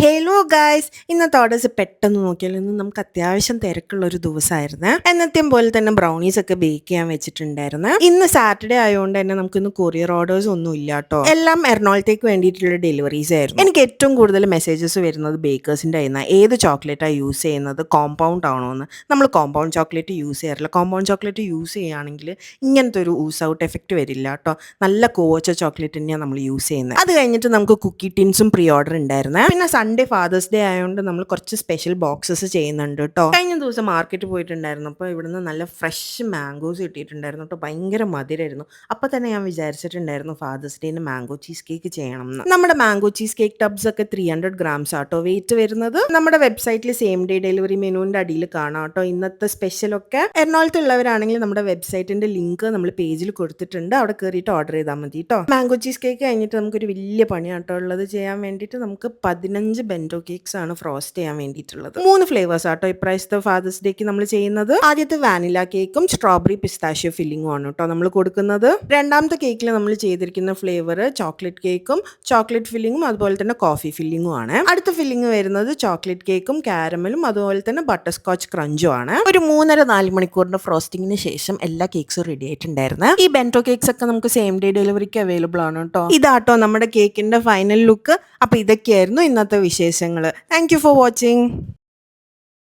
Hello guys, ഇന്നത്തെ orders പെട്ടെന്ന് നോക്കിയാൽ ഇന്ന് നമുക്ക് അത്യാവശ്യം തിരക്കുള്ള ഒരു ദിവസമായിരുന്നു. എന്നത്തെയും പോലെ തന്നെ ബ്രൗണീസ് ഒക്കെ ബേക്ക് ചെയ്യാൻ വെച്ചിട്ടുണ്ടായിരുന്നു. ഇന്ന് സാറ്റർഡേ ആയതുകൊണ്ട് തന്നെ നമുക്ക് ഇന്ന് കൊറിയർ ഓർഡേഴ്സ് ഒന്നും ഇല്ല കേട്ടോ. എല്ലാം എറണാകുളത്തേക്ക് വേണ്ടിയിട്ടുള്ള ഡെലിവറീസ് ആയിരുന്നു. എനിക്ക് ഏറ്റവും കൂടുതൽ മെസ്സേജസ് വരുന്നത് ബേക്കേഴ്സിൻ്റെ ആയിരുന്നു. ഏത് ചോക്ലേറ്റാണ് യൂസ് ചെയ്യുന്നത്, കോമ്പൗണ്ട് ആണോ എന്ന്. നമ്മൾ കോമ്പൗണ്ട് ചോക്ലേറ്റ് യൂസ് ചെയ്യാറില്ല. കോമ്പൗണ്ട് ചോക്ലേറ്റ് യൂസ് ചെയ്യുകയാണെങ്കിൽ ഇങ്ങനത്തെ ഒരു ഊസ് ഔട്ട് എഫക്റ്റ് വരില്ല കേട്ടോ. നല്ല കോവച്ച ചോക്ലേറ്റ് തന്നെയാണ് നമ്മൾ യൂസ് ചെയ്യുന്നത്. അത് കഴിഞ്ഞിട്ട് നമുക്ക് കുക്കി ടിൻസും പ്രീ ഓർഡർ ഉണ്ടായിരുന്നു. പിന്നെ സൺഡേ ഫാദേഴ്സ് ഡേ ആയതുകൊണ്ട് നമ്മൾ കുറച്ച് സ്പെഷ്യൽ ബോക്സസ് ചെയ്യുന്നുണ്ട് കേട്ടോ. കഴിഞ്ഞ ദിവസം മാർക്കറ്റ് പോയിട്ടുണ്ടായിരുന്നു. അപ്പോൾ ഇവിടുന്ന് നല്ല ഫ്രഷ് മാംഗോസ് കിട്ടിയിട്ടുണ്ടായിരുന്നു കേട്ടോ. ഭയങ്കര മധുരമായിരുന്നു. അപ്പോൾ തന്നെ ഞാൻ വിചാരിച്ചിട്ടുണ്ടായിരുന്നു ഫാദേഴ്സ് ഡേന് മാംഗോ ചീസ് കേക്ക് ചെയ്യണം എന്ന്. നമ്മുടെ മാംഗോ ചീസ് കേക്ക് ടബ്സ് ഒക്കെ 300 grams ആട്ടോ വെയിറ്റ് വരുന്നത്. നമ്മുടെ വെബ്സൈറ്റിൽ സെയിം ഡേ ഡെലിവറി മെനുവിൻ്റെ അടിയിൽ കാണാം കേട്ടോ. ഇന്നത്തെ സ്പെഷ്യലൊക്കെ എറണാകുളത്തുള്ളവരാണെങ്കിൽ നമ്മുടെ വെബ്സൈറ്റിന്റെ ലിങ്ക് നമ്മൾ പേജിൽ കൊടുത്തിട്ടുണ്ട്. അവിടെ കയറിയിട്ട് ഓർഡർ ചെയ്താൽ മതി കേട്ടോ. മാംഗോ ചീസ് കേക്ക് കഴിഞ്ഞിട്ട് നമുക്കൊരു വലിയ പണിയാട്ടോ ഉള്ളത് ചെയ്യാൻ വേണ്ടിയിട്ട്. നമുക്ക് 15 ബെൻഡോ കേക്ക്സ് ആണ് ഫ്രോസ്റ്റ് ചെയ്യാൻ വേണ്ടിയിട്ടുള്ളത്. 3 ഫ്ലേവേഴ്സ് ആട്ടോ ഇപ്രാവശ്യത്തെ ഫാദേഴ്സ് ഡേക്ക് നമ്മൾ ചെയ്യുന്നത്. ആദ്യത്തെ വാനില കേക്കും സ്ട്രോബെറി പിസ്താഷ്യോ ഫില്ലിങ്ങും ആണ് കേട്ടോ നമ്മൾ കൊടുക്കുന്നത്. രണ്ടാമത്തെ കേക്കിൽ നമ്മൾ ചെയ്തിരിക്കുന്ന ഫ്ലേവർ ചോക്ലേറ്റ് കേക്കും ചോക്ലേറ്റ് ഫില്ലിങ്ങും അതുപോലെ തന്നെ കോഫി ഫില്ലിങ്ങും ആണ്. അടുത്ത ഫില്ലിംഗ് വരുന്നത് ചോക്ലേറ്റ് കേക്കും കാരമലും അതുപോലെ തന്നെ ബട്ടർ സ്കോച്ച് ക്രഞ്ചും ആണ്. ഒരു 3.5-4 മണിക്കൂറിന്റെ ഫ്രോസ്റ്റിംഗിന് ശേഷം എല്ലാ കേക്ക്സും റെഡി ആയിട്ടുണ്ടായിരുന്നു. ഈ ബെൻറ്റോ കേക്ക്സ് ഒക്കെ നമുക്ക് സെയിം ഡേ ഡെലിവറിക്ക് അവൈലബിൾ ആണ് കേട്ടോ. ഇതാട്ടോ നമ്മുടെ കേക്കിന്റെ ഫൈനൽ ലുക്ക്. അപ്പൊ ഇതൊക്കെയായിരുന്നു ഇന്നത്തെ വിശേഷങ്ങൾ. Thank you for watching.